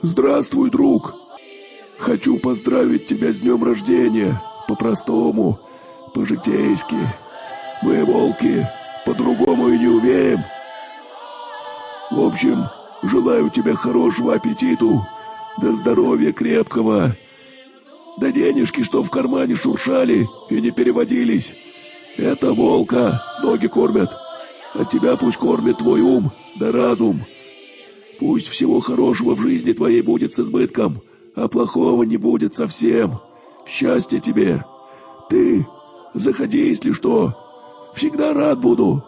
Здравствуй, друг. Хочу поздравить тебя с днем рождения. По-простому, по-житейски. Мы, волки, по-другому и не умеем. В общем, желаю тебе хорошего аппетиту, да здоровья крепкого, да денежки, что в кармане шуршали и не переводились. Это волка ноги кормят, а тебя пусть кормит твой ум да разум. Пусть всего хорошего в жизни твоей будет с избытком, а плохого не будет совсем. Счастья тебе. Ты заходи, если что. Всегда рад буду.